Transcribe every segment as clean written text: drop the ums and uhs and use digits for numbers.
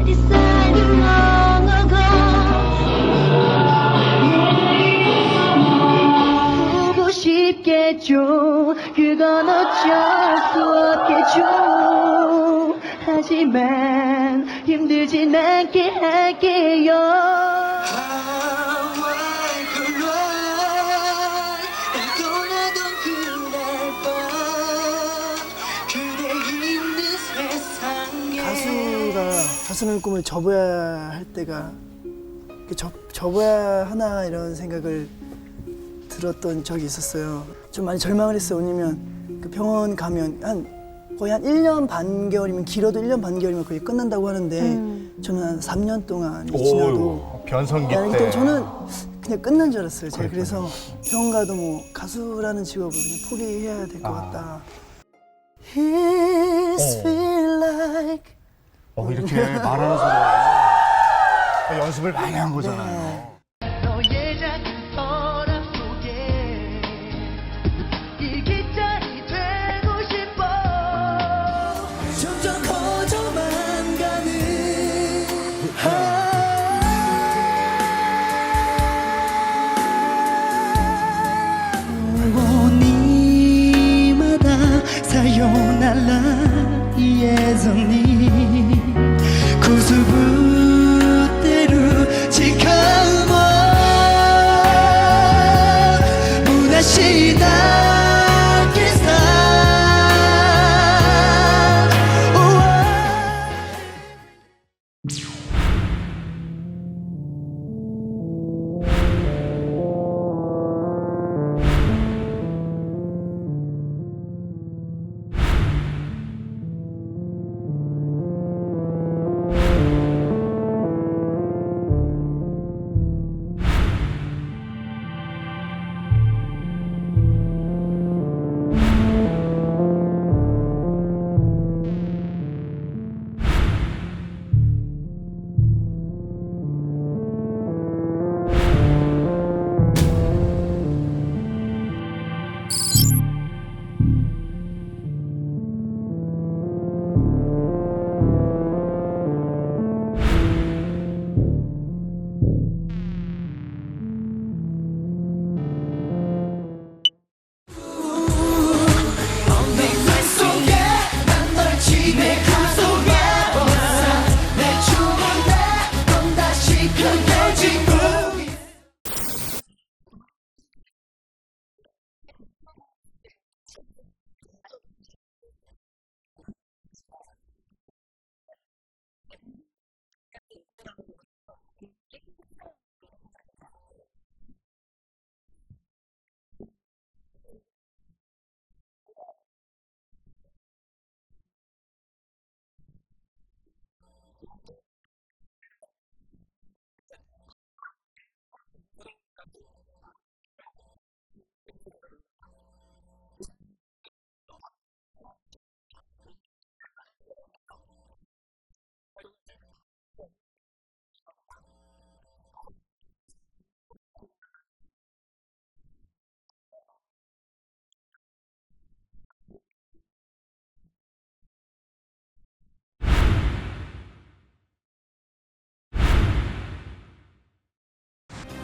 decided long ago. 보고 싶겠죠. 그건 어쩔 수 없겠죠. 하지만 힘들진 않게 할게요. 가수는 꿈을 접어야 할 때가 접어야 하나 이런 생각을 들었던 적이 있었어요. 좀 많이 절망을 했어요. 왜냐면 그 병원 가면 거의 한 1년 반개월이면 길어도 1년 반개월이면 거의 끝난다고 하는데 저는 한 3년 동안 지나도 변성기 그렇기 때. 때문에 저는 그냥 끝난 줄 알았어요. 제가 그래서 병원 가도 뭐 가수라는 직업을 그냥 포기해야 될 것 같다. It feel like 이렇게 말하는 소리가 연습을 많이 한 거잖아요. 너의 작은 서랍 속에 이 깃털이 되고 싶어. 점점 커져만 가는 오니마다 사요날라 예전이 구수부대로 지켜보 무난시다 기사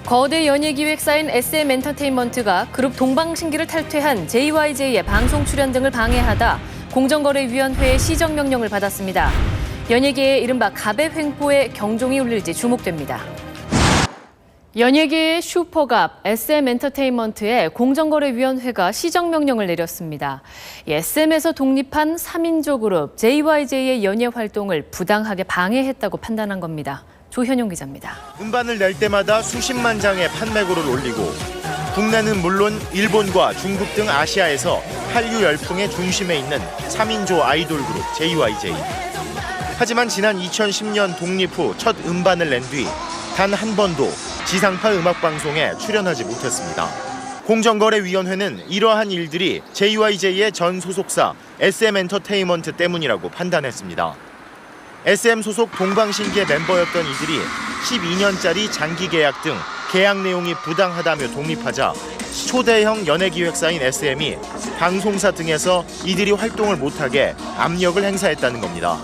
거대 연예기획사인 SM엔터테인먼트가 그룹 동방신기를 탈퇴한 JYJ의 방송 출연 등을 방해하다 공정거래위원회의 시정명령을 받았습니다. 연예계의 이른바 갑의 횡포에 경종이 울릴지 주목됩니다. 연예계의 슈퍼갑 SM엔터테인먼트에 공정거래위원회가 시정명령을 내렸습니다. SM에서 독립한 3인조 그룹 JYJ의 연예 활동을 부당하게 방해했다고 판단한 겁니다. 조현용 기자입니다. 음반을 낼 때마다 수십만 장의 판매고를 올리고 국내는 물론 일본과 중국 등 아시아에서 한류 열풍의 중심에 있는 3인조 아이돌 그룹 JYJ. 하지만 지난 2010년 독립 후 첫 음반을 낸 뒤 단 한 번도 지상파 음악방송에 출연하지 못했습니다. 공정거래위원회는 이러한 일들이 JYJ의 전 소속사 SM엔터테인먼트 때문이라고 판단했습니다. SM 소속 동방신기의 멤버였던 이들이 12년짜리 장기 계약 등 계약 내용이 부당하다며 독립하자 초대형 연예기획사인 SM이 방송사 등에서 이들이 활동을 못하게 압력을 행사했다는 겁니다.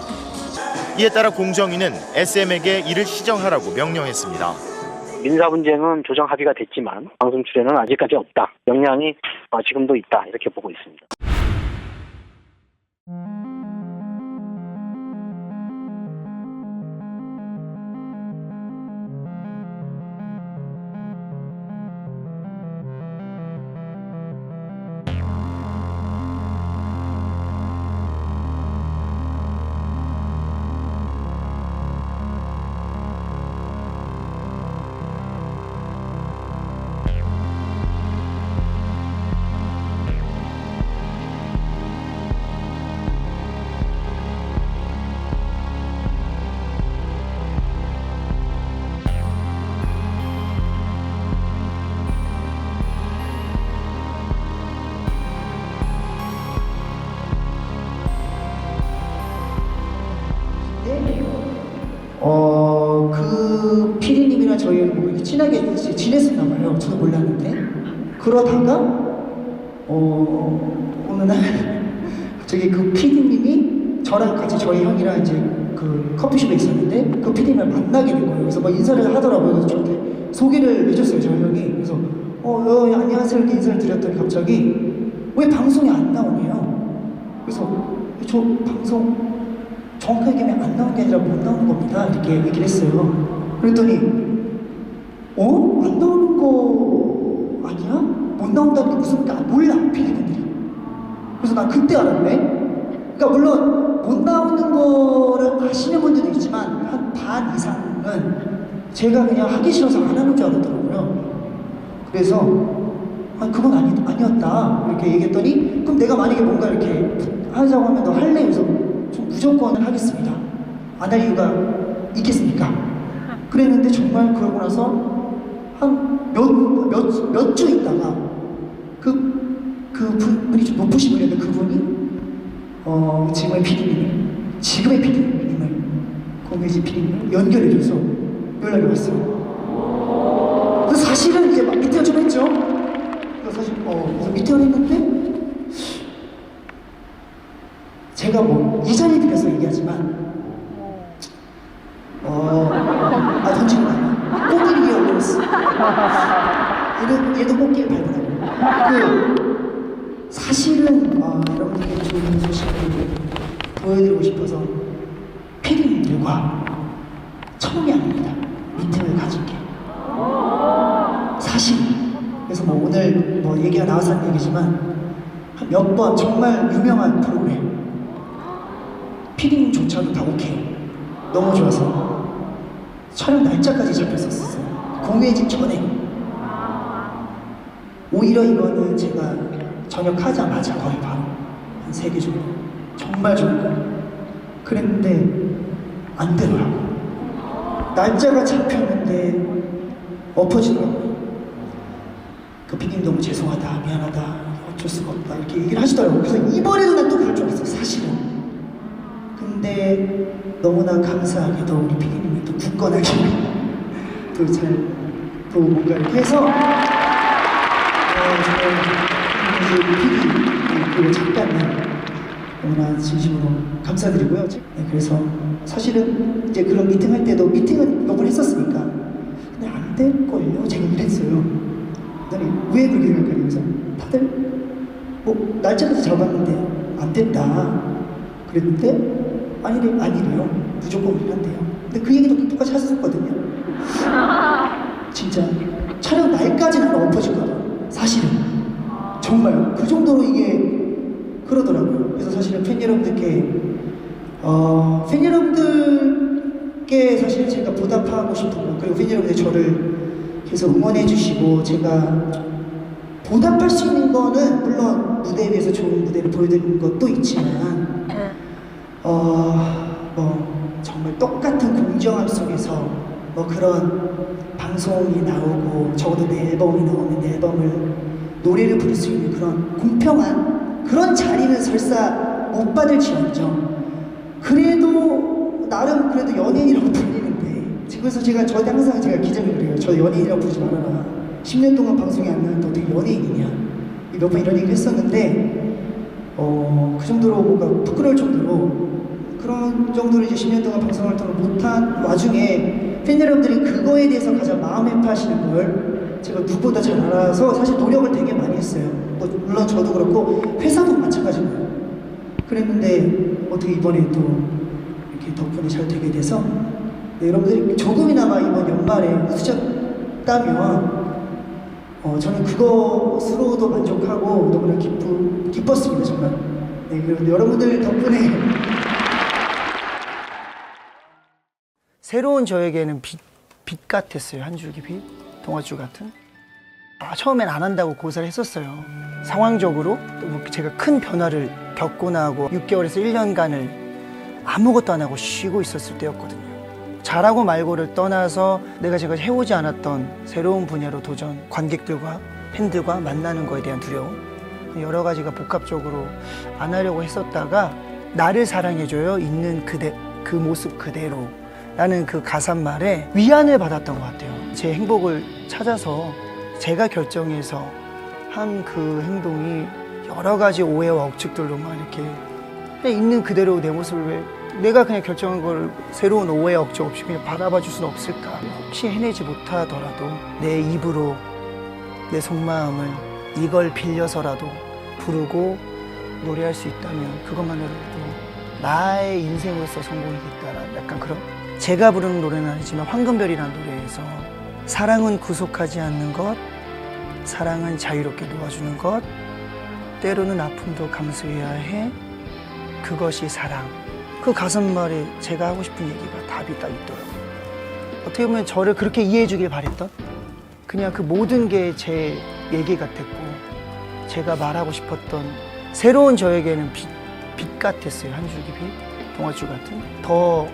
이에 따라 공정위는 SM에게 이를 시정하라고 명령했습니다. 민사 분쟁은 조정 합의가 됐지만 방송 출연은 아직까지 없다. 역량이 지금도 있다. 이렇게 보고 있습니다. 그 피디님이랑 저희 뭐 이렇게 친하게 지냈었나 봐요. 저도 몰랐는데. 그러다가 어느 날 저기 그 피디님이 저랑 같이 저희 형이랑 이제 그 커피숍에 있었는데 그 피디님을 만나게 된 거예요. 그래서 뭐 인사를 하더라고요. 그래서 저한테 소개를 해줬어요. 저희 형이. 그래서 안녕하세요 이렇게 인사를 드렸더니 갑자기 왜 방송에 안 나오네요. 그래서 저 방송 정확하게 얘기하면 안 나오는 게 아니라 못 나오는 겁니다. 이렇게 얘기를 했어요. 그랬더니 안 나오는 거 아니야? 못 나온다는 게 무슨 말인지 몰라 피디분들이. 그래서 난 그때 알았네. 그러니까 물론 못 나오는 거를 아시는 분들도 있지만 한 반 이상은 제가 그냥 하기 싫어서 안 하는 줄 알았더라고요. 그래서 그건 아니었다 이렇게 얘기했더니 그럼 내가 만약에 뭔가 이렇게 하자고 하면 너 할래? 그래서 좀 무조건 하겠습니다. 안 할 이유가 있겠습니까? 그랬는데 정말 그러고 나서 한 몇 주 있다가 그분이 좀 높으신 분이었는데 그분이 지금의 PD님을 공개지 PD님을 연결해줘서 연락이 왔어요. 그래서 사실은 이제 막 미팅을 좀 했죠. 그래서 사실 그래서 미팅을 했는데 제가 뭐 이 자리에 들여서 얘기하지만 던지는 거 아니야. 꽃길이 열렸어. 얘도 꽃길 밟으라고. 사실은 여러분들께 좋은 소식을 보여드리고 싶어서 피디님들과 처음이 아닙니다. 미팅을 가진 게. 사실 그래서 뭐 오늘 뭐 얘기가 나와서 하는 얘기지만 한 몇 번 정말 유명한 프로그램 피디님조차도 다 오케이. 너무 좋아서 촬영 날짜까지 잡혔었어요. 공개직 전에. 오히려 이거는 제가 전역하자마자 거의 바로 한 3개 정도 정말 좋은 거 그랬는데 안 되더라고. 날짜가 잡혔는데 엎어지더라고요. 그 피디님 너무 죄송하다 미안하다 어쩔 수가 없다 이렇게 얘기를 하시더라고요. 그래서 이번에도 난 또 그럴 줄 알았어 사실은. 근데 너무나 감사하게도 우리 피디님이 또 굳건하게 또 뭔가 이렇게 해서 저희 피디 그리고 작가님 너무나 진심으로 감사드리고요. 네, 그래서 사실은 이제 그런 미팅 할 때도 미팅은 몇 번 했었으니까 근데 안 될걸요? 제가 그랬어요. 그랬더니 왜 그렇게 생각해요? 그래서 다들 뭐 날짜까지 잡았는데 안 됐다 그랬는데 아니래요. 무조건 한대요. 근데 그 얘기도 똑같이 하셨거든요. 진짜 촬영 날까지는 엎어지거든. 사실은 정말 그 정도로 이게 그러더라고요. 그래서 사실은 팬 여러분들께 사실 제가 보답하고 싶은 거 그리고 팬 여러분들이 저를 계속 응원해 주시고 제가 보답할 수 있는 거는 물론 무대 위에서 좋은 무대를 보여드리는 것도 있지만 뭐 정말 똑같은 공정함 속에서 뭐 그런 방송이 나오고 적어도 내 앨범이 나오면 내 앨범을 노래를 부를 수 있는 그런 공평한 그런 자리는 설사 못 받을지언정 그래도 나름 그래도 연예인이라고 불리는데 그래서 저한테 항상 제가 기자를 그래요. 저 연예인이라고 부르지 말아라. 10년 동안 방송이 안 나는데 어떻게 연예인이냐 몇 번 이런 얘기를 했었는데 그 정도로 뭔가 부끄러울 정도로 그런 정도로 이제 10년 동안 방송 활동을 못한 와중에 팬 여러분들이 그거에 대해서 가장 마음 아파하시는 걸 제가 누구보다 잘 알아서 사실 노력을 되게 많이 했어요. 뭐 물론 저도 그렇고 회사도 마찬가지고요. 그랬는데 어떻게 이번에 또 이렇게 덕분에 잘 되게 돼서 네, 여러분들이 조금이나마 이번 연말에 웃으셨다면 저는 그것으로도 만족하고 너무나 기뻤습니다 정말. 네, 그리고 여러분들 덕분에 새로운 저에게는 빛 같았어요. 한 줄기 빛, 동아줄 같은. 처음엔 안 한다고 고사를 했었어요. 상황적으로 뭐 제가 큰 변화를 겪고 나고 6개월에서 1년간을 아무것도 안 하고 쉬고 있었을 때였거든요. 잘하고 말고를 떠나서 제가 해오지 않았던 새로운 분야로 도전, 관객들과 팬들과 만나는 거에 대한 두려움, 여러 가지가 복합적으로 안 하려고 했었다가 나를 사랑해줘요, 있는 그 모습 그대로 라는 그 가사말에 위안을 받았던 것 같아요. 제 행복을 찾아서 제가 결정해서 한 그 행동이 여러 가지 오해와 억측들로만 이렇게 그냥 있는 그대로 내 모습을 왜 내가 그냥 결정한 걸 새로운 오해 억측 없이 그냥 바라봐 줄 수는 없을까. 혹시 해내지 못하더라도 내 입으로 내 속마음을 이걸 빌려서라도 부르고 노래할 수 있다면 그것만으로도 나의 인생으로서 성공이겠다라는 약간 그런, 제가 부르는 노래는 아니지만 황금별이라는 노래에서 사랑은 구속하지 않는 것, 사랑은 자유롭게 놓아주는 것, 때로는 아픔도 감수해야 해, 그것이 사랑. 그 가사말에 제가 하고 싶은 얘기가 답이 딱 있더라고요. 어떻게 보면 저를 그렇게 이해해 주길 바랬던 그냥 그 모든 게 제 얘기 같았고 제가 말하고 싶었던 새로운 저에게는 빛 같았어요. 한 줄기 빛, 동아줄 같은. 더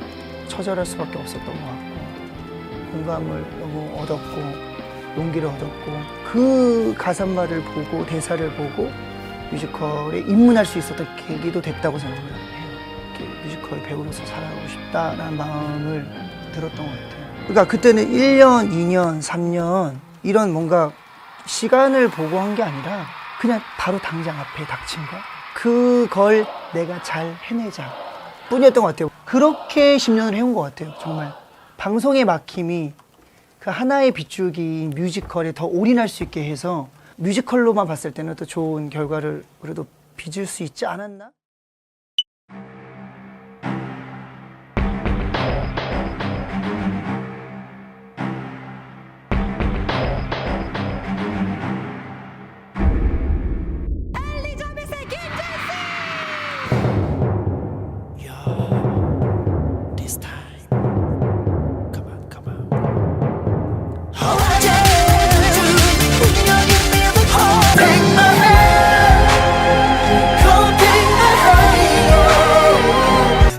처절할 수밖에 없었던 것 같고 공감을 너무 얻었고 용기를 얻었고 그 가사말을 보고 대사를 보고 뮤지컬에 입문할 수 있었던 계기도 됐다고 생각을 해요. 뮤지컬 배우로서 살아가고 싶다라는 마음을 들었던 것 같아요. 그러니까 그때는 1년, 2년, 3년 이런 뭔가 시간을 보고 한 게 아니라 그냥 바로 당장 앞에 닥친 거, 그걸 내가 잘 해내자 뿐이었던 것 같아요. 그렇게 10년을 해온 것 같아요. 정말 방송의 막힘이 그 하나의 빗줄기 뮤지컬에 더 올인할 수 있게 해서 뮤지컬로만 봤을 때는 더 좋은 결과를 그래도 빚을 수 있지 않았나?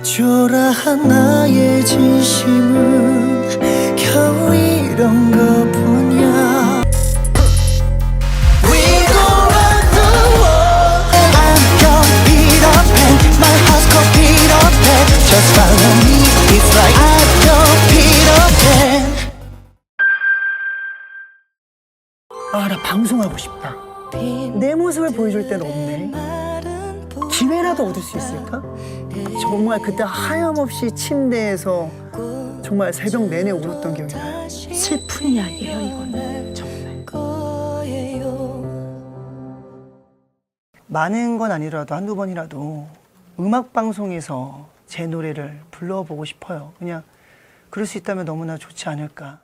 초라한 나의 진심은 겨우 이런 것뿐이야. We go round the world. I'm your Peter Pan. My heart's called Peter Pan. Just follow me. It's like I'm your Peter Pan. 아, 나 방송하고 싶다. 내 모습을 보여줄 때는 없네. 기회라도 얻을 수 있을까? 정말 그때 하염없이 침대에서 정말 새벽 내내 울었던 기억이 나요. 슬픈 이야기예요, 이거는. 정말. 많은 건 아니더라도 한두 번이라도 음악방송에서 제 노래를 불러보고 싶어요. 그냥 그럴 수 있다면 너무나 좋지 않을까.